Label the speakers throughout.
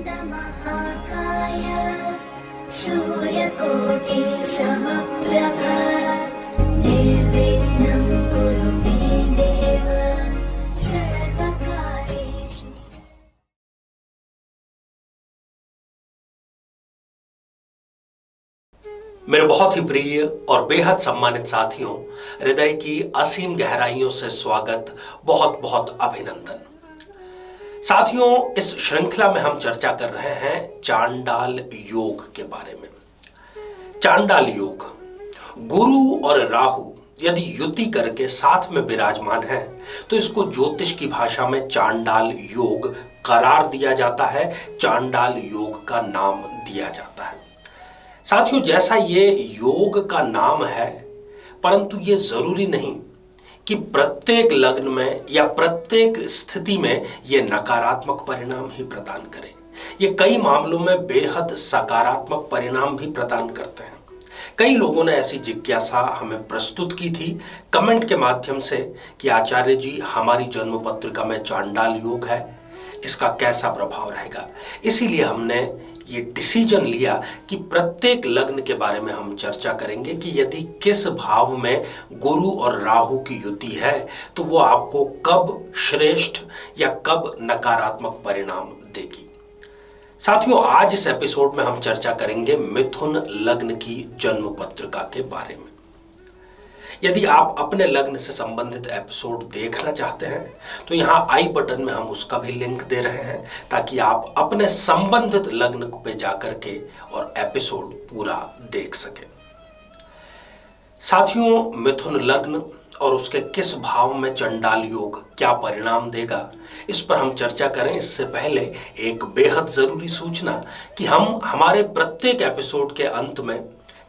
Speaker 1: महाकाय सूर्यकोटि समप्रभ निर्विघ्नं कुरु मे देव सर्वकार्येषु।
Speaker 2: मेरे बहुत ही प्रिय और बेहद सम्मानित साथियों, हृदय की असीम गहराइयों से स्वागत, बहुत बहुत अभिनंदन। साथियों, इस श्रृंखला में हम चर्चा कर रहे हैं चांडाल योग के बारे में। चांडाल योग, गुरु और राहु यदि युति करके साथ में विराजमान है तो इसको ज्योतिष की भाषा में चांडाल योग करार दिया जाता है, चांडाल योग का नाम दिया जाता है। साथियों, जैसा ये योग का नाम है, परंतु ये जरूरी नहीं कि प्रत्येक लग्न में या प्रत्येक स्थिति में ये नकारात्मक परिणाम ही प्रदान करे। ये कई मामलों में बेहद सकारात्मक परिणाम भी प्रदान करते हैं। कई लोगों ने ऐसी जिज्ञासा हमें प्रस्तुत की थी कमेंट के माध्यम से कि आचार्य जी, हमारी जन्म पत्रिका में चांडाल योग है, इसका कैसा प्रभाव रहेगा। इसीलिए हमने ये डिसीजन लिया कि प्रत्येक लग्न के बारे में हम चर्चा करेंगे कि यदि किस भाव में गुरु और राहु की युति है तो वो आपको कब श्रेष्ठ या कब नकारात्मक परिणाम देगी। साथियों, आज इस एपिसोड में हम चर्चा करेंगे मिथुन लग्न की जन्म पत्रिका के बारे में। यदि आप अपने लग्न से संबंधित एपिसोड देखना चाहते हैं तो यहां आई बटन में हम उसका भी लिंक दे रहे हैं ताकि आप अपने संबंधित लग्न पे जाकर के और एपिसोड पूरा देख सकें। साथियों, मिथुन लग्न और उसके किस भाव में चांडाल योग क्या परिणाम देगा, इस पर हम चर्चा करें इससे पहले एक बेहद जरूरी सूचना कि हम हमारे प्रत्येक एपिसोड के अंत में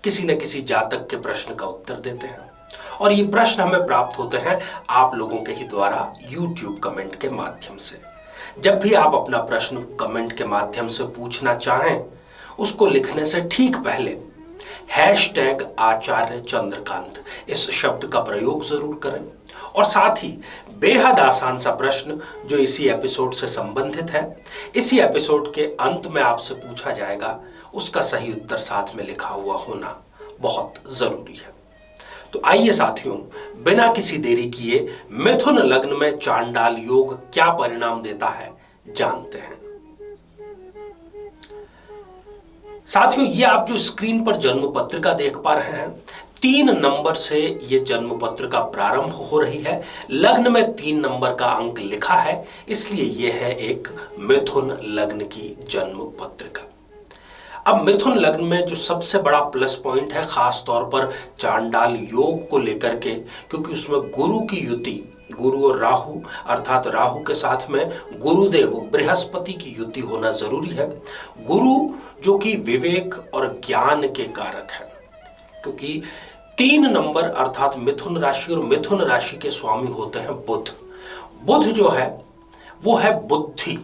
Speaker 2: किसी न किसी जातक के प्रश्न का उत्तर देते हैं और ये प्रश्न हमें प्राप्त होते हैं आप लोगों के ही द्वारा YouTube कमेंट के माध्यम से। जब भी आप अपना प्रश्न कमेंट के माध्यम से पूछना चाहें, उसको लिखने से ठीक पहले #आचार्य चंद्रकांत इस शब्द का प्रयोग जरूर करें और साथ ही बेहद आसान सा प्रश्न जो इसी एपिसोड से संबंधित है, इसी एपिसोड के अंत में आपसे पूछा जाएगा, उसका सही उत्तर साथ में लिखा हुआ होना बहुत जरूरी है। तो आइए साथियों, बिना किसी देरी किए मिथुन लग्न में चांडाल योग क्या परिणाम देता है जानते हैं। साथियों, ये आप जो स्क्रीन पर जन्म पत्रिका देख पा रहे हैं, 3 नंबर से ये जन्म पत्रिका प्रारंभ हो रही है। लग्न में 3 नंबर का अंक लिखा है, इसलिए यह है एक मिथुन लग्न की जन्म पत्रिका। अब मिथुन लग्न में जो सबसे बड़ा प्लस पॉइंट है, खास तौर पर चांडाल योग को लेकर के, क्योंकि उसमें गुरु की युति, गुरु और राहु अर्थात राहु के साथ में गुरुदेव बृहस्पति की युति होना जरूरी है। गुरु जो कि विवेक और ज्ञान के कारक है, क्योंकि 3 नंबर अर्थात मिथुन राशि और मिथुन राशि के स्वामी होते हैं बुध। बुध जो है वो है बुद्धि,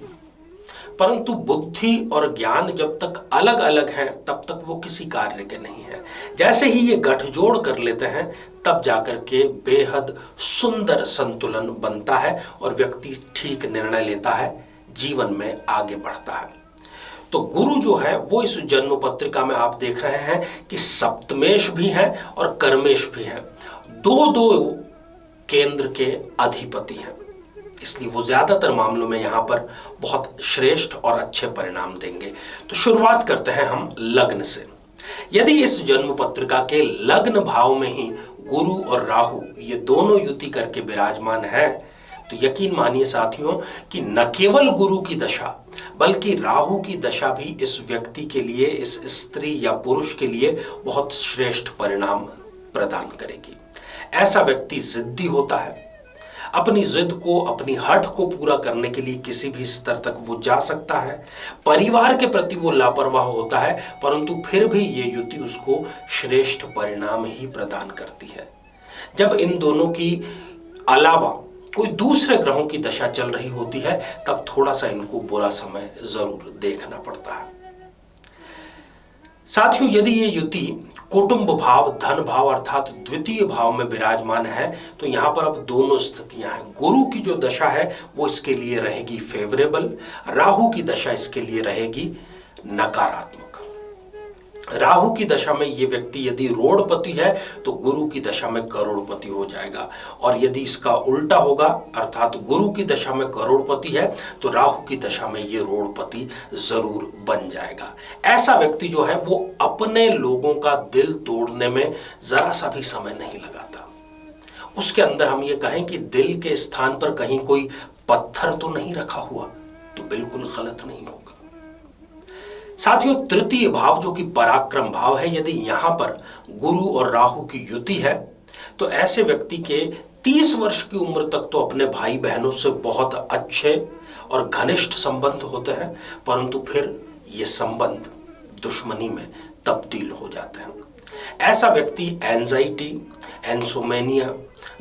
Speaker 2: परंतु बुद्धि और ज्ञान जब तक अलग अलग हैं तब तक वो किसी कार्य के नहीं है। जैसे ही ये गठजोड़ कर लेते हैं तब जाकर के बेहद सुंदर संतुलन बनता है और व्यक्ति ठीक निर्णय लेता है, जीवन में आगे बढ़ता है। तो गुरु जो है वो इस जन्म पत्रिका में आप देख रहे हैं कि सप्तमेश भी है और कर्मेश भी है, दो केंद्र के अधिपति हैं, इसलिए वो ज्यादातर मामलों में यहां पर बहुत श्रेष्ठ और अच्छे परिणाम देंगे। तो शुरुआत करते हैं हम लग्न से। यदि इस जन्म पत्रिका के लग्न भाव में ही गुरु और राहु ये दोनों युति करके विराजमान है तो यकीन मानिए साथियों कि न केवल गुरु की दशा बल्कि राहु की दशा भी इस व्यक्ति के लिए, इस स्त्री या पुरुष के लिए बहुत श्रेष्ठ परिणाम प्रदान करेगी। ऐसा व्यक्ति जिद्दी होता है, अपनी जिद को, अपनी हठ को पूरा करने के लिए किसी भी स्तर तक वो जा सकता है। परिवार के प्रति वो लापरवाह होता है, परंतु फिर भी ये युति उसको श्रेष्ठ परिणाम ही प्रदान करती है। जब इन दोनों की अलावा कोई दूसरे ग्रहों की दशा चल रही होती है तब थोड़ा सा इनको बुरा समय जरूर देखना पड़ता है। साथियों, यदि ये युति कुटुंब भाव, धन भाव अर्थात द्वितीय भाव में विराजमान है, तो यहां पर अब दोनों स्थितियां हैं। गुरु की जो दशा है वो इसके लिए रहेगी फेवरेबल, राहु की दशा इसके लिए रहेगी नकारात्मक। राहु की दशा में ये व्यक्ति यदि रोड़पति है तो गुरु की दशा में करोड़पति हो जाएगा, और यदि इसका उल्टा होगा अर्थात गुरु की दशा में करोड़पति है तो राहु की दशा में ये रोड़पति जरूर बन जाएगा। ऐसा व्यक्ति जो है वो अपने लोगों का दिल तोड़ने में जरा सा भी समय नहीं लगाता। उसके अंदर हम ये कहें कि दिल के स्थान पर कहीं कोई पत्थर तो नहीं रखा हुआ, तो बिल्कुल गलत नहीं होगा। साथियों, तृतीय भाव जो कि पराक्रम भाव है, यदि यहां पर गुरु और राहु की युति है तो ऐसे व्यक्ति के 30 वर्ष की उम्र तक तो अपने भाई बहनों से बहुत अच्छे और घनिष्ठ संबंध होते हैं, परंतु फिर ये संबंध दुश्मनी में तब्दील हो जाते हैं। ऐसा व्यक्ति एंजाइटी, एंसोमेनिया,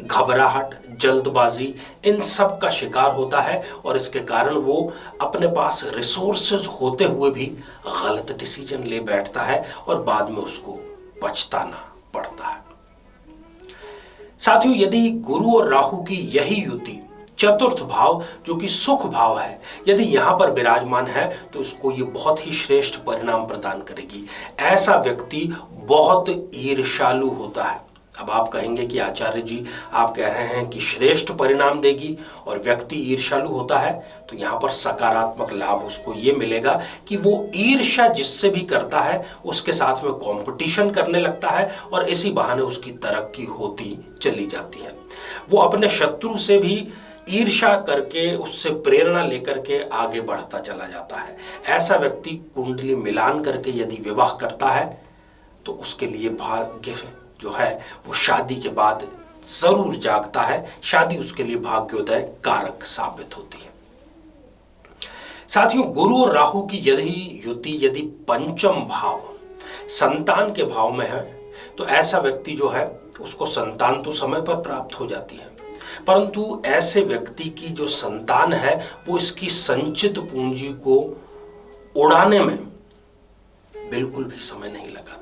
Speaker 2: घबराहट, जल्दबाजी, इन सब का शिकार होता है, और इसके कारण वो अपने पास रिसोर्सेज होते हुए भी गलत डिसीजन ले बैठता है और बाद में उसको पछताना पड़ता है। साथियों, यदि गुरु और राहु की यही युति चतुर्थ भाव जो कि सुख भाव है, यदि यहां पर विराजमान है तो उसको ये बहुत ही श्रेष्ठ परिणाम प्रदान करेगी। ऐसा व्यक्ति बहुत ईर्ष्यालु होता है। अब आप कहेंगे कि आचार्य जी आप कह रहे हैं कि श्रेष्ठ परिणाम देगी और व्यक्ति ईर्ष्यालु होता है, तो यहां पर सकारात्मक लाभ उसको ये मिलेगा कि वो ईर्ष्या जिससे भी करता है उसके साथ में कंपटीशन करने लगता है, और इसी बहाने उसकी तरक्की होती चली जाती है। वो अपने शत्रु से भी ईर्ष्या करके उससे प्रेरणा लेकर के आगे बढ़ता चला जाता है। ऐसा व्यक्ति कुंडली मिलान करके यदि विवाह करता है तो उसके लिए भाग्य जो है वो शादी के बाद जरूर जागता है। शादी उसके लिए भाग्योदय कारक साबित होती है। साथियों, गुरु और राहु की यदि युति यदि पंचम भाव संतान के भाव में है तो ऐसा व्यक्ति जो है उसको संतान तो समय पर प्राप्त हो जाती है, परंतु ऐसे व्यक्ति की जो संतान है वो इसकी संचित पूंजी को उड़ाने में बिल्कुल भी समय नहीं लगाती।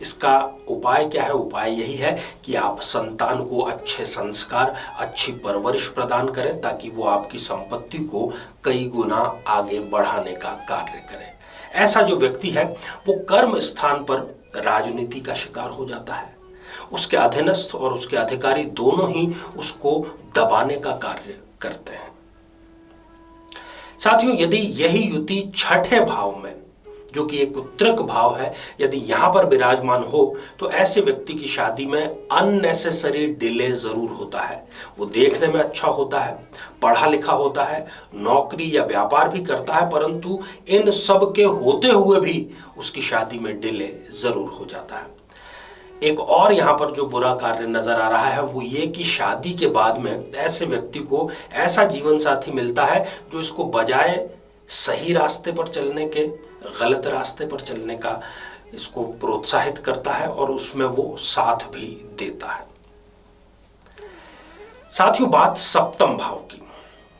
Speaker 2: इसका उपाय क्या है? उपाय यही है कि आप संतान को अच्छे संस्कार, अच्छी परवरिश प्रदान करें ताकि वो आपकी संपत्ति को कई गुना आगे बढ़ाने का कार्य करें। ऐसा जो व्यक्ति है वो कर्म स्थान पर राजनीति का शिकार हो जाता है। उसके अधीनस्थ और उसके अधिकारी दोनों ही उसको दबाने का कार्य करते हैं। साथियों, यदि यही युति छठे भाव में जो कि एक उत्तरक भाव है, यदि यहां पर विराजमान हो तो ऐसे व्यक्ति की शादी में अननेसेसरी डिले जरूर होता है। वो देखने में अच्छा होता है, पढ़ा लिखा होता है, नौकरी या व्यापार भी करता है, परंतु इन सब के होते हुए भी उसकी शादी में डिले जरूर हो जाता है। एक और यहाँ पर जो बुरा कार्य नजर आ रहा है वो ये कि शादी के बाद में ऐसे व्यक्ति को ऐसा जीवन साथी मिलता है जो इसको बजाय सही रास्ते पर चलने के गलत रास्ते पर चलने का इसको प्रोत्साहित करता है और उसमें वो साथ भी देता है। साथियों, बात सप्तम भाव की।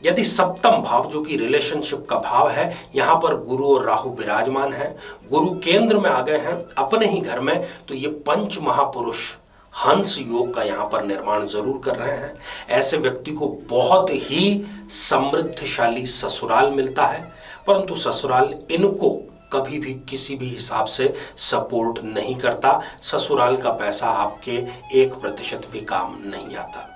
Speaker 2: यदि सप्तम भाव जो कि रिलेशनशिप का भाव है, यहां पर गुरु और राहु विराजमान है, गुरु केंद्र में आ गए हैं अपने ही घर में, तो ये पंच महापुरुष हंस योग का यहां पर निर्माण जरूर कर रहे हैं। ऐसे व्यक्ति को बहुत ही समृद्धशाली ससुराल मिलता है, परंतु ससुराल इनको कभी भी किसी भी हिसाब से सपोर्ट नहीं करता। ससुराल का पैसा आपके 1% भी काम नहीं आता।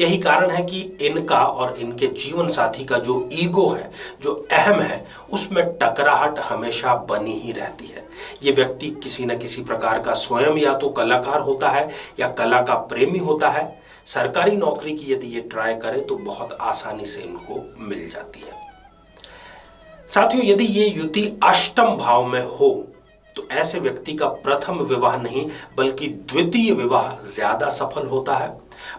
Speaker 2: यही कारण है कि इनका और इनके जीवन साथी का जो ईगो है, जो अहम है, उसमें टकराहट हमेशा बनी ही रहती है। ये व्यक्ति किसी न किसी प्रकार का स्वयं या तो कलाकार होता है या कला का प्रेमी होता है। सरकारी नौकरी की यदि ये ट्राई करे तो बहुत आसानी से इनको मिल जाती है। साथियों, यदि ये युति अष्टम भाव में हो तो ऐसे व्यक्ति का प्रथम विवाह नहीं बल्कि द्वितीय विवाह ज्यादा सफल होता है।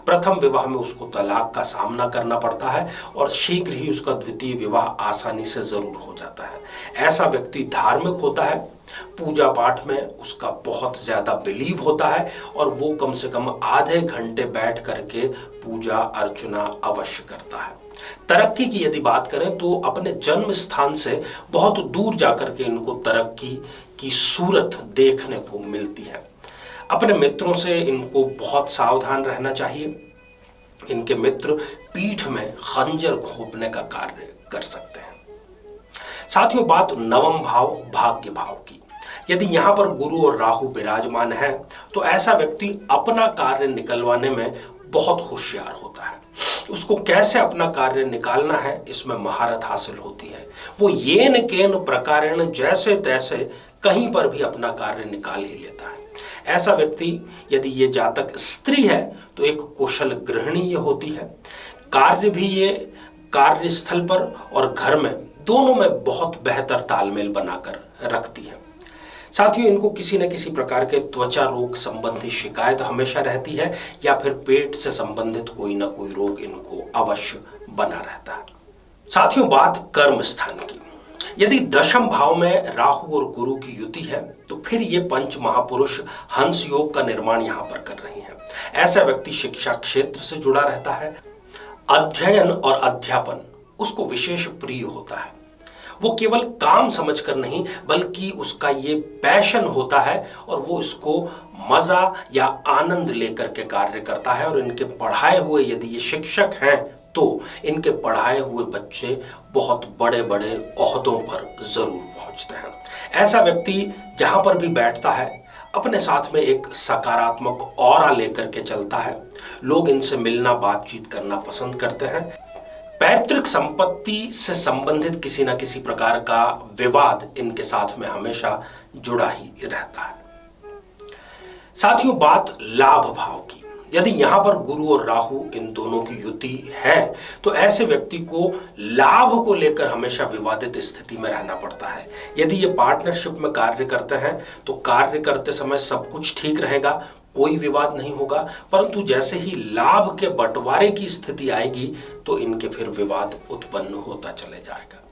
Speaker 2: प्रथम विवाह में उसको तलाक का सामना करना पड़ता है और शीघ्र ही उसका द्वितीय विवाह आसानी से जरूर हो जाता है। ऐसा व्यक्ति धार्मिक होता है, पूजा पाठ में उसका बहुत ज्यादा बिलीव होता है और वो कम से कम आधे घंटे बैठ करके पूजा अर्चना अवश्य करता है। तरक्की की यदि बात करें तो अपने जन्म स्थान से बहुत दूर जाकर के इनको तरक्की की सूरत देखने को मिलती है। अपने मित्रों से इनको बहुत सावधान रहना चाहिए। इनके मित्र पीठ में खंजर घोंपने का कार्य कर सकते हैं। साथियों, बात नवम भाव भाग्य भाव की। यदि यहां पर गुरु और राहु विराजमान है तो ऐसा व्यक्ति अपना कार्य निकलवाने में बहुत होशियार होता है। उसको कैसे अपना कार्य निकालना है इसमें महारत हासिल होती है। वो येन केन प्रकारेण जैसे तैसे कहीं पर भी अपना कार्य निकाल ही लेता है। ऐसा व्यक्ति, यदि ये जातक स्त्री है तो एक कुशल गृहिणी ये होती है। कार्य भी ये कार्यस्थल पर और घर में दोनों में बहुत बेहतर तालमेल बनाकर रखती है। साथियों, इनको किसी न किसी प्रकार के त्वचा रोग संबंधी शिकायत हमेशा रहती है या फिर पेट से संबंधित कोई ना कोई रोग इनको अवश्य बना रहता है। साथियों, बात कर्म स्थान की। यदि दशम भाव में राहु और गुरु की युति है तो फिर ये पंच महापुरुष हंस योग का निर्माण यहां पर कर रही हैं। ऐसा व्यक्ति शिक्षा क्षेत्र से जुड़ा रहता है। अध्ययन और अध्यापन उसको विशेष प्रिय होता है। वो केवल काम समझकर नहीं बल्कि उसका ये पैशन होता है और वो इसको मजा या आनंद लेकर के कार्य करता है। और इनके पढ़ाए हुए यदि ये शिक्षक हैं तो इनके पढ़ाए हुए बच्चे बहुत बड़े बड़े ओहदों पर जरूर पहुंचते हैं। ऐसा व्यक्ति जहां पर भी बैठता है अपने साथ में एक सकारात्मक ऑरा लेकर के चलता है। लोग इनसे मिलना बातचीत करना पसंद करते हैं। पैतृक संपत्ति से संबंधित किसी न किसी प्रकार का विवाद इनके साथ में हमेशा जुड़ा ही रहता है। साथियों, बात लाभ भाव की। यदि यहां पर गुरु और राहु इन दोनों की युति है तो ऐसे व्यक्ति को लाभ को लेकर हमेशा विवादित स्थिति में रहना पड़ता है। यदि ये पार्टनरशिप में कार्य करते हैं तो कार्य करते समय सब कुछ ठीक रहेगा, कोई विवाद नहीं होगा, परंतु जैसे ही लाभ के बंटवारे की स्थिति आएगी तो इनके फिर विवाद उत्पन्न होता चले जाएगा।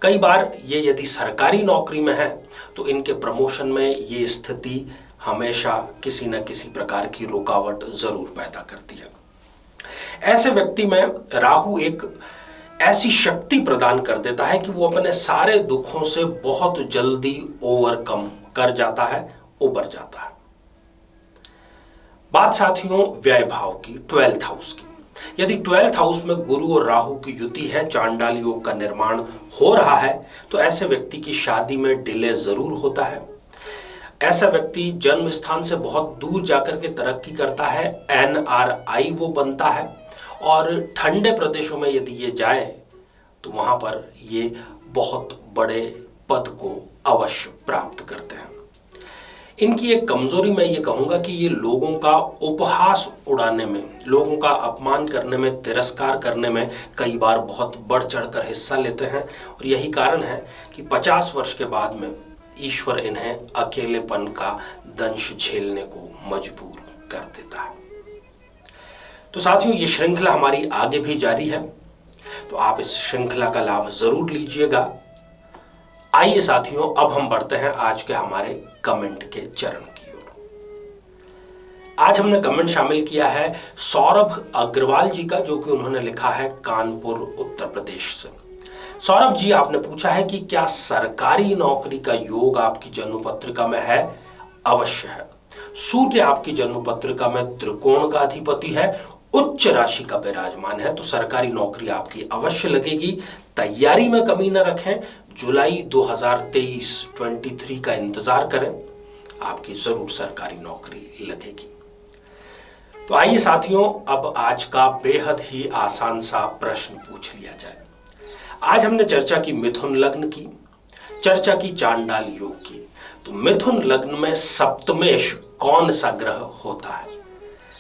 Speaker 2: कई बार ये यदि सरकारी नौकरी में है तो इनके प्रमोशन में ये स्थिति हमेशा किसी न किसी प्रकार की रुकावट जरूर पैदा करती है। ऐसे व्यक्ति में राहु एक ऐसी शक्ति प्रदान कर देता है कि वो अपने सारे दुखों से बहुत जल्दी ओवरकम कर जाता है, उबर जाता है। बात साथियों व्यय भाव की, 12th हाउस की। यदि 12th हाउस में गुरु और राहु की युति है, चांडाल योग का निर्माण हो रहा है तो ऐसे व्यक्ति की शादी में डिले जरूर होता है। ऐसा व्यक्ति जन्म स्थान से बहुत दूर जाकर के तरक्की करता है, NRI वो बनता है। और ठंडे प्रदेशों में यदि ये जाए तो वहां पर ये बहुत बड़े पद को अवश्य प्राप्त करते हैं। इनकी एक कमजोरी मैं ये कहूंगा कि ये लोगों का उपहास उड़ाने में, लोगों का अपमान करने में, तिरस्कार करने में कई बार बहुत बढ़ चढ़कर हिस्सा लेते हैं। और यही कारण है कि 50 वर्ष के बाद में ईश्वर इन्हें अकेलेपन का दंश झेलने को मजबूर कर देता है। तो साथियों, ये श्रृंखला हमारी आगे भी जारी है, तो आप इस श्रृंखला का लाभ जरूर लीजिएगा। आइए साथियों, अब हम बढ़ते हैं आज के हमारे कमेंट के चरण की ओर। आज हमने कमेंट शामिल किया है सौरभ अग्रवाल जी का, जो कि उन्होंने लिखा है कानपुर उत्तर प्रदेश से। सौरभ जी, आपने पूछा है कि क्या सरकारी नौकरी का योग आपकी जन्म पत्रिका में है? अवश्य है। सूर्य आपकी जन्म पत्रिका में त्रिकोण का अधिपति है, उच्च राशि का विराजमान है, तो सरकारी नौकरी आपकी अवश्य लगेगी। तैयारी में कमी न रखें, जुलाई 2023 का इंतजार करें, आपकी जरूर सरकारी नौकरी लगेगी। तो आइए साथियों, अब आज का बेहद ही आसान सा प्रश्न पूछ लिया जाए। आज हमने चर्चा की मिथुन लग्न की, चर्चा की चांडाल योग की। तो मिथुन लग्न में सप्तमेश कौन सा ग्रह होता है?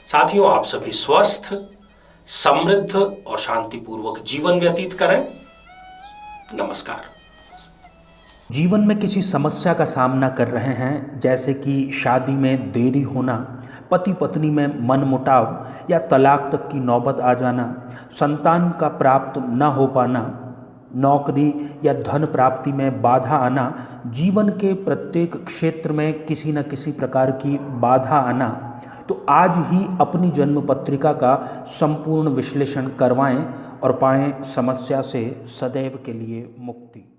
Speaker 2: साथियों, आप सभी स्वस्थ, समृद्ध और शांतिपूर्वक जीवन व्यतीत करें। नमस्कार।
Speaker 3: जीवन में किसी समस्या का सामना कर रहे हैं, जैसे कि शादी में देरी होना, पति पत्नी में मनमुटाव या तलाक तक की नौबत आ जाना, संतान का प्राप्त न हो पाना, नौकरी या धन प्राप्ति में बाधा आना, जीवन के प्रत्येक क्षेत्र में किसी न किसी प्रकार की बाधा आना, तो आज ही अपनी जन्म पत्रिका का संपूर्ण विश्लेषण करवाएं और पाएं समस्या से सदैव के लिए मुक्ति।